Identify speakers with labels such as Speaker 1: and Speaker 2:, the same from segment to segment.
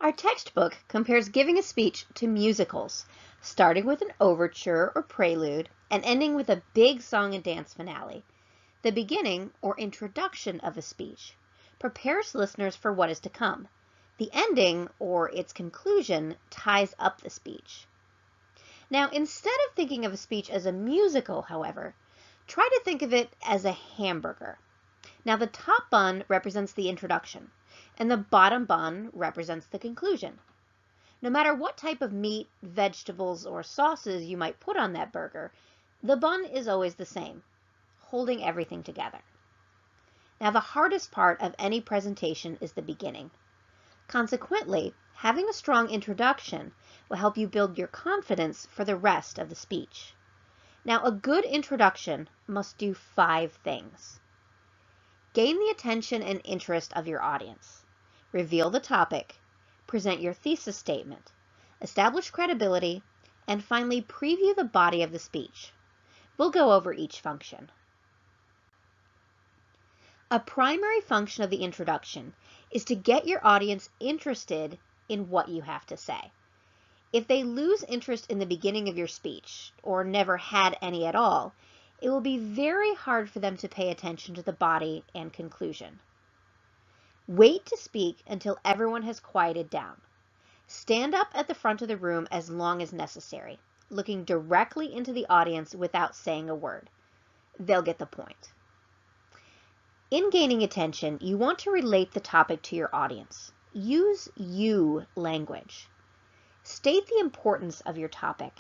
Speaker 1: Our textbook compares giving a speech to musicals, starting with an overture or prelude and ending with a big song and dance finale. The beginning, or introduction of a speech, prepares listeners for what is to come. The ending, or its conclusion, ties up the speech. Now, instead of thinking of a speech as a musical, however, try to think of it as a hamburger. Now, the top bun represents the introduction, and the bottom bun represents the conclusion. No matter what type of meat, vegetables, or sauces you might put on that burger, the bun is always the same, holding everything together. Now, the hardest part of any presentation is the beginning. Consequently, having a strong introduction will help you build your confidence for the rest of the speech. Now, a good introduction must do 5 things. Gain the attention and interest of your audience. Reveal the topic. Present your thesis statement. Establish credibility. And finally, preview the body of the speech. We'll go over each function. A primary function of the introduction is to get your audience interested in what you have to say. If they lose interest in the beginning of your speech, or never had any at all, it will be very hard for them to pay attention to the body and conclusion. Wait to speak until everyone has quieted down. Stand up at the front of the room as long as necessary, looking directly into the audience without saying a word. They'll get the point. In gaining attention, you want to relate the topic to your audience. Use you language. State the importance of your topic.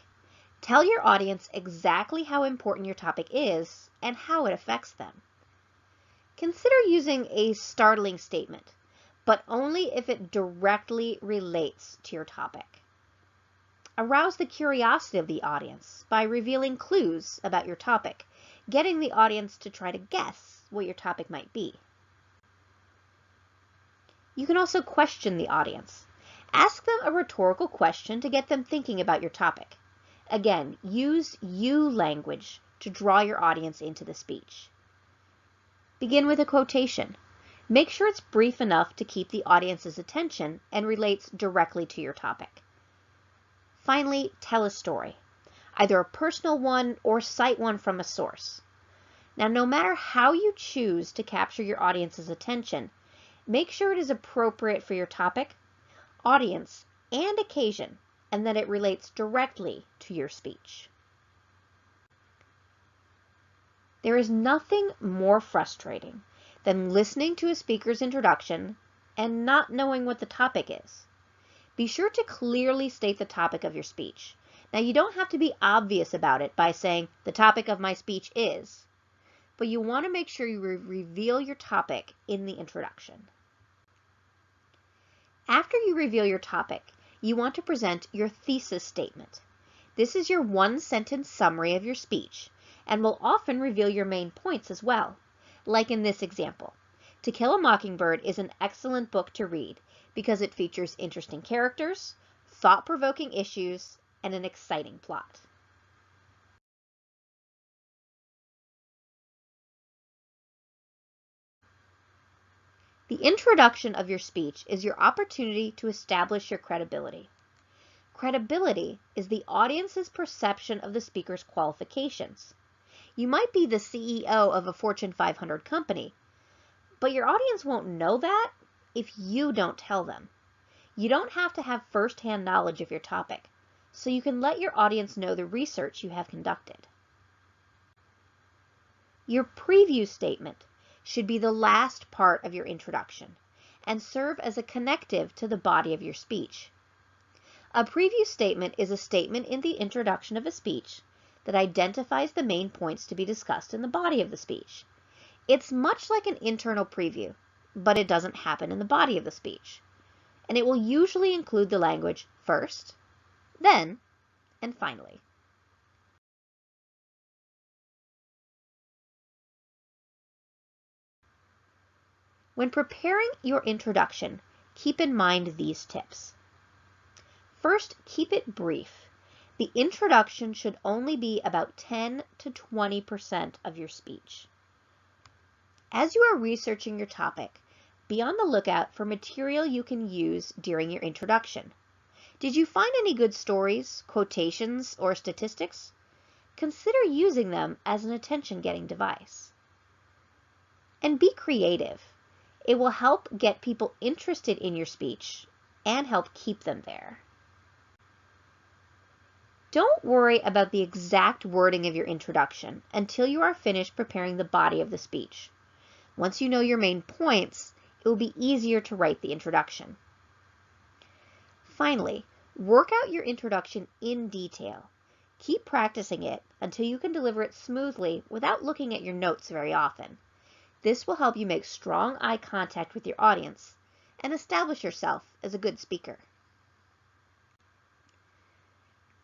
Speaker 1: Tell your audience exactly how important your topic is and how it affects them. Consider using a startling statement, but only if it directly relates to your topic. Arouse the curiosity of the audience by revealing clues about your topic, getting the audience to try to guess what your topic might be. You can also question the audience. Ask them a rhetorical question to get them thinking about your topic. Again, use you language to draw your audience into the speech. Begin with a quotation. Make sure it's brief enough to keep the audience's attention and relates directly to your topic. Finally, tell a story, either a personal one or cite one from a source. Now, no matter how you choose to capture your audience's attention, make sure it is appropriate for your topic, audience, and occasion, and that it relates directly to your speech. There is nothing more frustrating than listening to a speaker's introduction and not knowing what the topic is. Be sure to clearly state the topic of your speech. Now, you don't have to be obvious about it by saying, "The topic of my speech is," but you want to make sure you reveal your topic in the introduction. After you reveal your topic, you want to present your thesis statement. This is your one-sentence summary of your speech and will often reveal your main points as well. Like in this example, To Kill a Mockingbird is an excellent book to read because it features interesting characters, thought-provoking issues, and an exciting plot. The introduction of your speech is your opportunity to establish your credibility. Credibility is the audience's perception of the speaker's qualifications. You might be the CEO of a Fortune 500 company, but your audience won't know that if you don't tell them. You don't have to have first-hand knowledge of your topic, so you can let your audience know the research you have conducted. Your preview statement should be the last part of your introduction and serve as a connective to the body of your speech. A preview statement is a statement in the introduction of a speech that identifies the main points to be discussed in the body of the speech. It's much like an internal preview, but it doesn't happen in the body of the speech. And it will usually include the language first, then, and finally. When preparing your introduction, keep in mind these tips. First, keep it brief. The introduction should only be about 10 to 20% of your speech. As you are researching your topic, Be on the lookout for material you can use during your introduction. Did you find any good stories, quotations, or statistics? Consider using them as an attention-getting device. And be creative. It will help get people interested in your speech and help keep them there. Don't worry about the exact wording of your introduction until you are finished preparing the body of the speech. Once you know your main points, it will be easier to write the introduction. Finally, work out your introduction in detail. Keep practicing it until you can deliver it smoothly without looking at your notes very often. This will help you make strong eye contact with your audience and establish yourself as a good speaker.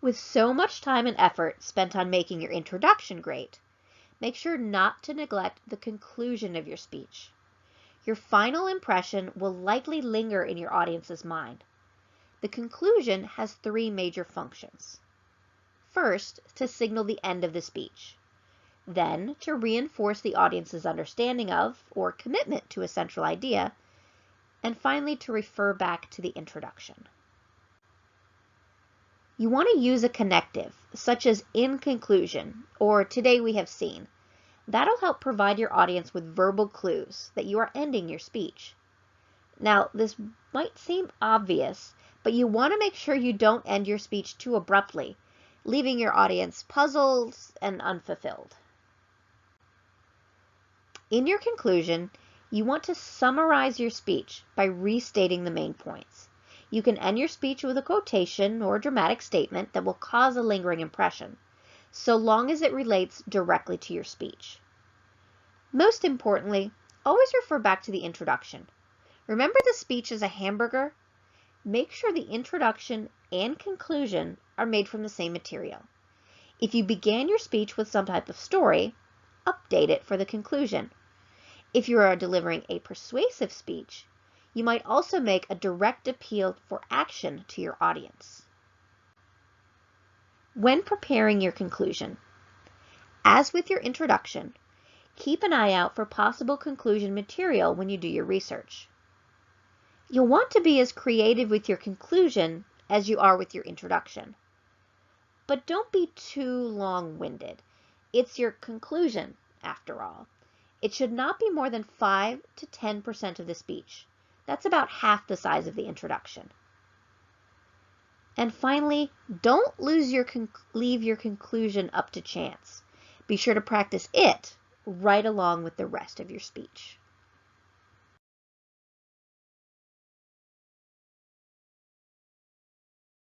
Speaker 1: With so much time and effort spent on making your introduction great, make sure not to neglect the conclusion of your speech. Your final impression will likely linger in your audience's mind. The conclusion has 3 major functions. First, to signal the end of the speech. Then, to reinforce the audience's understanding of or commitment to a central idea. And finally, to refer back to the introduction. You want to use a connective, such as "in conclusion" or "today we have seen." That'll help provide your audience with verbal clues that you are ending your speech. Now, this might seem obvious, but you want to make sure you don't end your speech too abruptly, leaving your audience puzzled and unfulfilled. In your conclusion, you want to summarize your speech by restating the main points. You can end your speech with a quotation or dramatic statement that will cause a lingering impression, so long as it relates directly to your speech. Most importantly, always refer back to the introduction. Remember, the speech is a hamburger? Make sure the introduction and conclusion are made from the same material. If you began your speech with some type of story, update it for the conclusion. If you are delivering a persuasive speech, you might also make a direct appeal for action to your audience. When preparing your conclusion, as with your introduction, keep an eye out for possible conclusion material when you do your research. You'll want to be as creative with your conclusion as you are with your introduction. But don't be too long-winded. It's your conclusion, after all. It should not be more than 5 to 10% of the speech. That's about half the size of the introduction. And finally, don't leave your conclusion up to chance. Be sure to practice it right along with the rest of your speech.